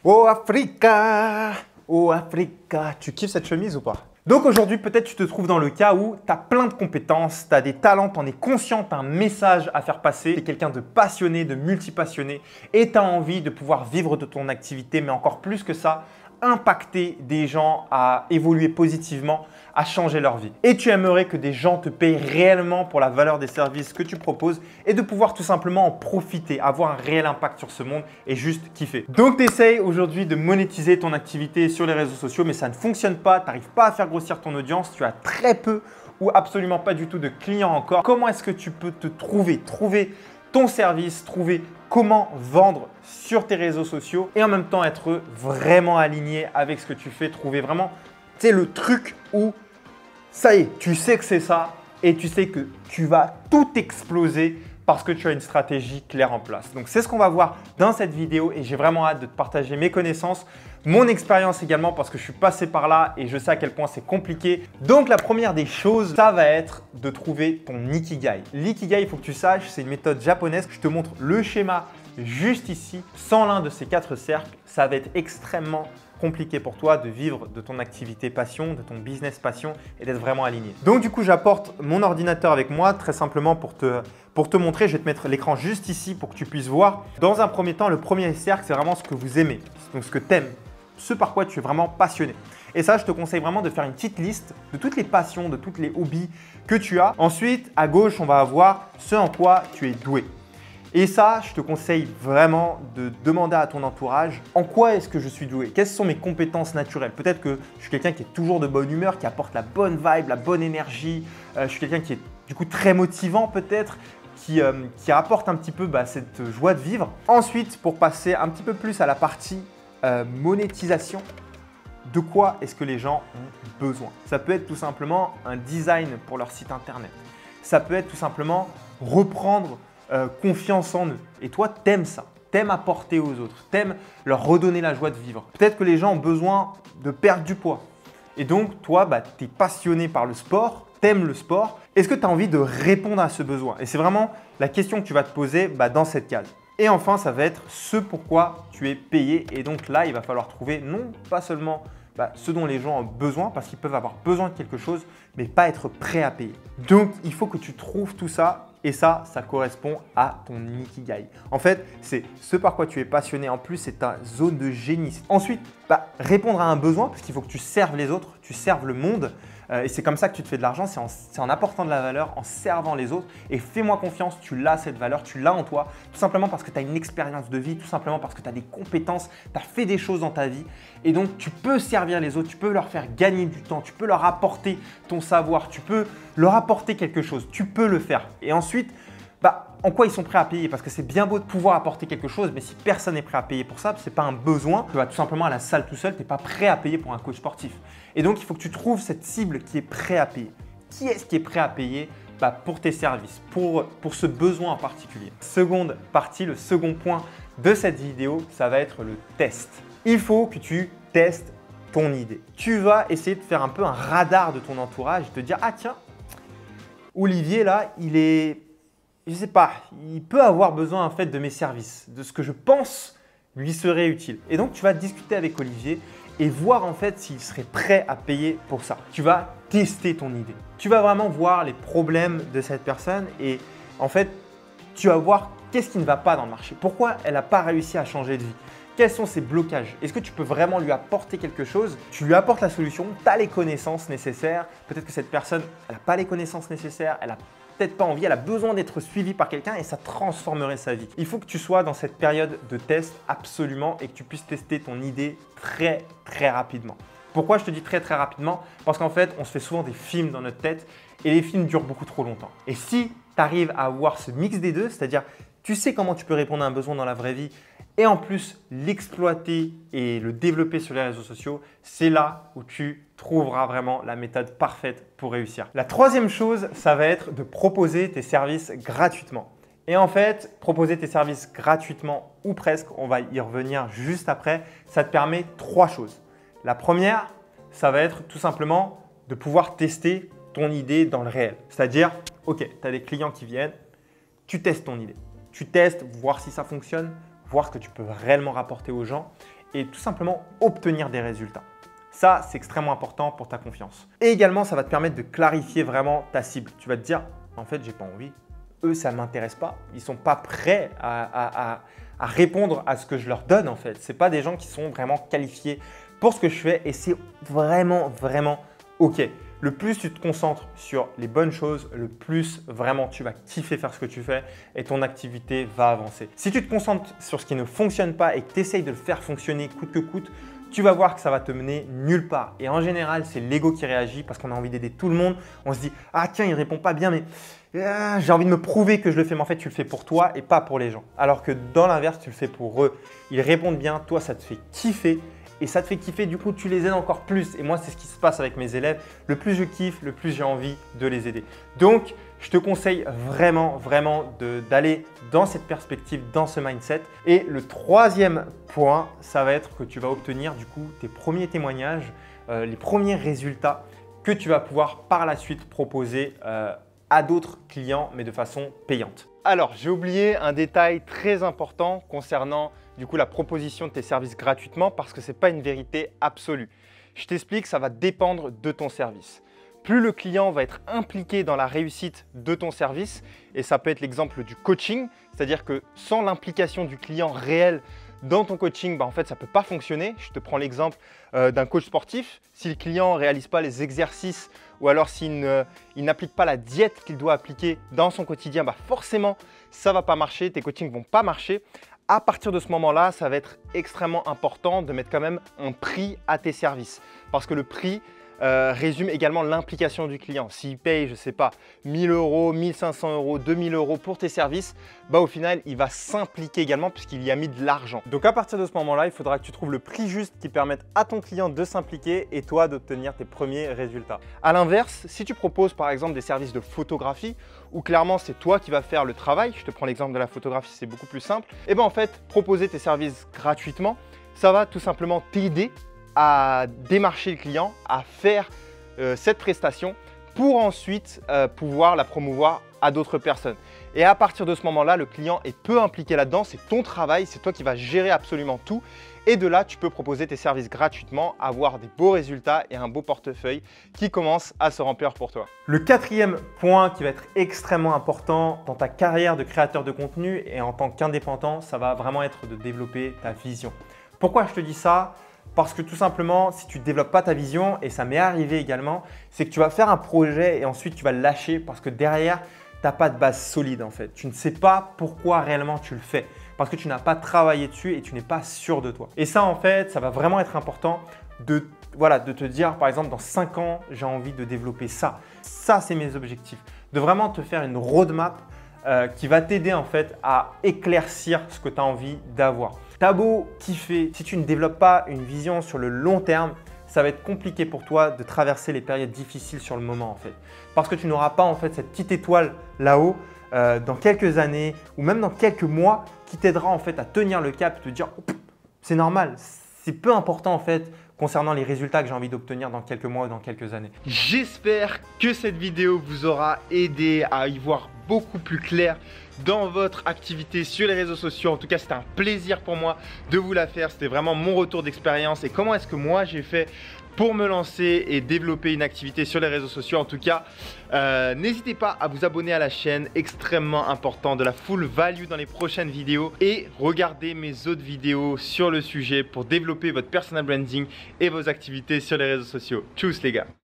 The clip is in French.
Oh Africa, oh Africa. Tu kiffes cette chemise ou pas? Donc aujourd'hui, peut-être tu te trouves dans le cas où tu as plein de compétences, tu as des talents, tu en es conscient, tu as un message à faire passer, tu es quelqu'un de passionné, de multipassionné et tu as envie de pouvoir vivre de ton activité, mais encore plus que ça, impacter des gens à évoluer positivement, à changer leur vie. Et tu aimerais que des gens te payent réellement pour la valeur des services que tu proposes et de pouvoir tout simplement en profiter, avoir un réel impact sur ce monde et juste kiffer. Donc tu essayes aujourd'hui de monétiser ton activité sur les réseaux sociaux, mais ça ne fonctionne pas, tu n'arrives pas à faire grossir ton audience, tu as très peu ou absolument pas du tout de clients encore. Comment est-ce que tu peux te trouver ton service, trouver comment vendre sur tes réseaux sociaux et en même temps être vraiment aligné avec ce que tu fais, trouver vraiment le truc où ça y est, tu sais que c'est ça et tu sais que tu vas tout exploser parce que tu as une stratégie claire en place. Donc, c'est ce qu'on va voir dans cette vidéo et j'ai vraiment hâte de te partager mes connaissances, mon expérience également parce que je suis passé par là et je sais à quel point c'est compliqué. Donc, la première des choses, ça va être de trouver ton Ikigai. L'ikigai, il faut que tu saches, c'est une méthode japonaise. Je te montre le schéma juste ici. Sans l'un de ces 4 cercles, ça va être extrêmement compliqué pour toi de vivre de ton activité passion, de ton business passion et d'être vraiment aligné. Donc du coup, j'apporte mon ordinateur avec moi très simplement pour te montrer. Je vais te mettre l'écran juste ici pour que tu puisses voir. Dans un premier temps, le premier cercle, c'est vraiment ce que vous aimez, donc ce que tu aimes, ce par quoi tu es vraiment passionné. Et ça, je te conseille vraiment de faire une petite liste de toutes les passions, de tous les hobbies que tu as. Ensuite, à gauche, on va avoir ce en quoi tu es doué. Et ça, je te conseille vraiment de demander à ton entourage en quoi est-ce que je suis doué, quelles sont mes compétences naturelles. Peut-être que je suis quelqu'un qui est toujours de bonne humeur, qui apporte la bonne vibe, la bonne énergie. Je suis quelqu'un qui est du coup très motivant peut-être, qui apporte un petit peu cette joie de vivre. Ensuite, pour passer un petit peu plus à la partie monétisation, de quoi est-ce que les gens ont besoin? Ça peut être tout simplement un design pour leur site internet. Ça peut être tout simplement reprendre confiance en eux. Et toi, t'aimes ça. T'aimes apporter aux autres. T'aimes leur redonner la joie de vivre. Peut-être que les gens ont besoin de perdre du poids. Et donc, toi, tu es passionné par le sport. T'aimes le sport. Est-ce que tu as envie de répondre à ce besoin? Et c'est vraiment la question que tu vas te poser dans cette case. Et enfin, ça va être ce pourquoi tu es payé. Et donc là, il va falloir trouver non pas seulement ce dont les gens ont besoin, parce qu'ils peuvent avoir besoin de quelque chose, mais pas être prêt à payer. Donc, il faut que tu trouves tout ça. Et ça correspond à ton Ikigai. En fait, c'est ce par quoi tu es passionné. En plus, c'est ta zone de génie. Ensuite, répondre à un besoin, parce qu'il faut que tu serves les autres, tu serves le monde. Et c'est comme ça que tu te fais de l'argent, c'est en apportant de la valeur, en servant les autres. Et fais-moi confiance, tu l'as cette valeur, tu l'as en toi, tout simplement parce que tu as une expérience de vie, tout simplement parce que tu as des compétences, tu as fait des choses dans ta vie. Et donc, tu peux servir les autres, tu peux leur faire gagner du temps, tu peux leur apporter ton savoir, tu peux leur apporter quelque chose, tu peux le faire. Et ensuite, en quoi ils sont prêts à payer? Parce que c'est bien beau de pouvoir apporter quelque chose, mais si personne n'est prêt à payer pour ça, ce n'est pas un besoin. Tu vas tout simplement à la salle tout seul, tu n'es pas prêt à payer pour un coach sportif. Et donc, il faut que tu trouves cette cible qui est prêt à payer. Qui est-ce qui est prêt à payer pour tes services, pour ce besoin en particulier? Seconde partie, le second point de cette vidéo, ça va être le test. Il faut que tu testes ton idée. Tu vas essayer de faire un peu un radar de ton entourage, de te dire « Ah tiens, Olivier là, il est… » je ne sais pas, il peut avoir besoin en fait de mes services, de ce que je pense lui serait utile. Et donc, tu vas discuter avec Olivier et voir en fait s'il serait prêt à payer pour ça. Tu vas tester ton idée. Tu vas vraiment voir les problèmes de cette personne et en fait, tu vas voir qu'est-ce qui ne va pas dans le marché. Pourquoi elle n'a pas réussi à changer de vie? Quels sont ses blocages? Est-ce que tu peux vraiment lui apporter quelque chose? Tu lui apportes la solution, tu as les connaissances nécessaires. Peut-être que cette personne, elle n'a pas les connaissances nécessaires, elle n'a peut-être pas envie, elle a besoin d'être suivie par quelqu'un et ça transformerait sa vie. Il faut que tu sois dans cette période de test absolument et que tu puisses tester ton idée très rapidement. Pourquoi je te dis très rapidement? Parce qu'en fait, on se fait souvent des films dans notre tête et les films durent beaucoup trop longtemps. Et si tu arrives à avoir ce mix des deux, c'est-à-dire tu sais comment tu peux répondre à un besoin dans la vraie vie et en plus l'exploiter et le développer sur les réseaux sociaux, c'est là où tu trouveras vraiment la méthode parfaite pour réussir. La troisième chose, ça va être de proposer tes services gratuitement. Et en fait, proposer tes services gratuitement ou presque, on va y revenir juste après, ça te permet 3 choses. La première, ça va être tout simplement de pouvoir tester ton idée dans le réel. C'est-à-dire, ok, tu as des clients qui viennent, tu testes ton idée. Tu testes, voir si ça fonctionne, voir ce que tu peux réellement rapporter aux gens et tout simplement obtenir des résultats. Ça, c'est extrêmement important pour ta confiance. Et également, ça va te permettre de clarifier vraiment ta cible. Tu vas te dire, en fait, j'ai pas envie. Eux, ça ne m'intéresse pas. Ils ne sont pas prêts à répondre à ce que je leur donne en fait. Ce n'est pas des gens qui sont vraiment qualifiés pour ce que je fais et c'est vraiment OK. Le plus tu te concentres sur les bonnes choses, le plus vraiment tu vas kiffer faire ce que tu fais et ton activité va avancer. Si tu te concentres sur ce qui ne fonctionne pas et que tu essayes de le faire fonctionner coûte que coûte, tu vas voir que ça va te mener nulle part. Et en général, c'est l'ego qui réagit parce qu'on a envie d'aider tout le monde. On se dit « Ah tiens, il ne répond pas bien, mais j'ai envie de me prouver que je le fais. » Mais en fait, tu le fais pour toi et pas pour les gens. Alors que dans l'inverse, tu le fais pour eux. Ils répondent bien, toi, ça te fait kiffer. Et ça te fait kiffer, du coup, tu les aides encore plus. Et moi, c'est ce qui se passe avec mes élèves. Le plus je kiffe, le plus j'ai envie de les aider. Donc, je te conseille vraiment d'aller dans cette perspective, dans ce mindset. Et le troisième point, ça va être que tu vas obtenir du coup tes premiers témoignages, les premiers résultats que tu vas pouvoir par la suite proposer à d'autres clients, mais de façon payante. Alors, j'ai oublié un détail très important concernant du coup la proposition de tes services gratuitement parce que ce n'est pas une vérité absolue. Je t'explique, ça va dépendre de ton service. Plus le client va être impliqué dans la réussite de ton service, et ça peut être l'exemple du coaching, c'est-à-dire que sans l'implication du client réel dans ton coaching, en fait, ça ne peut pas fonctionner. Je te prends l'exemple d'un coach sportif. Si le client ne réalise pas les exercices ou alors s'il n'applique pas la diète qu'il doit appliquer dans son quotidien, forcément, ça ne va pas marcher, tes coachings ne vont pas marcher. À partir de ce moment-là, ça va être extrêmement important de mettre quand même un prix à tes services parce que le prix résume également l'implication du client. S'il paye, je ne sais pas, 1000 €, 1500 €, 2000 € pour tes services, au final, il va s'impliquer également puisqu'il y a mis de l'argent. Donc à partir de ce moment-là, il faudra que tu trouves le prix juste qui permette à ton client de s'impliquer et toi d'obtenir tes premiers résultats. À l'inverse, si tu proposes par exemple des services de photographie où clairement c'est toi qui vas faire le travail, je te prends l'exemple de la photographie, c'est beaucoup plus simple, et en fait, proposer tes services gratuitement, ça va tout simplement t'aider à démarcher le client, à faire cette prestation pour ensuite pouvoir la promouvoir à d'autres personnes. Et à partir de ce moment-là, le client est peu impliqué là-dedans, c'est ton travail, c'est toi qui vas gérer absolument tout. Et de là, tu peux proposer tes services gratuitement, avoir des beaux résultats et un beau portefeuille qui commence à se remplir pour toi. Le quatrième point qui va être extrêmement important dans ta carrière de créateur de contenu et en tant qu'indépendant, ça va vraiment être de développer ta vision. Pourquoi je te dis ça ? Parce que tout simplement, si tu ne développes pas ta vision, et ça m'est arrivé également, c'est que tu vas faire un projet et ensuite tu vas le lâcher parce que derrière, tu n'as pas de base solide en fait. Tu ne sais pas pourquoi réellement tu le fais parce que tu n'as pas travaillé dessus et tu n'es pas sûr de toi. Et ça en fait, ça va vraiment être important de te dire par exemple dans 5 ans, j'ai envie de développer ça. Ça, c'est mes objectifs. De vraiment te faire une roadmap qui va t'aider en fait à éclaircir ce que tu as envie d'avoir. T'as beau kiffer, si tu ne développes pas une vision sur le long terme, ça va être compliqué pour toi de traverser les périodes difficiles sur le moment en fait. Parce que tu n'auras pas en fait cette petite étoile là-haut dans quelques années ou même dans quelques mois qui t'aidera en fait à tenir le cap et te dire oh, c'est normal, c'est peu important en fait concernant les résultats que j'ai envie d'obtenir dans quelques mois ou dans quelques années. J'espère que cette vidéo vous aura aidé à y voir beaucoup plus clair dans votre activité sur les réseaux sociaux. En tout cas, c'était un plaisir pour moi de vous la faire. C'était vraiment mon retour d'expérience et comment est-ce que moi j'ai fait pour me lancer et développer une activité sur les réseaux sociaux. En tout cas, n'hésitez pas à vous abonner à la chaîne, extrêmement important, de la full value dans les prochaines vidéos et regardez mes autres vidéos sur le sujet pour développer votre personal branding et vos activités sur les réseaux sociaux. Tchuss les gars!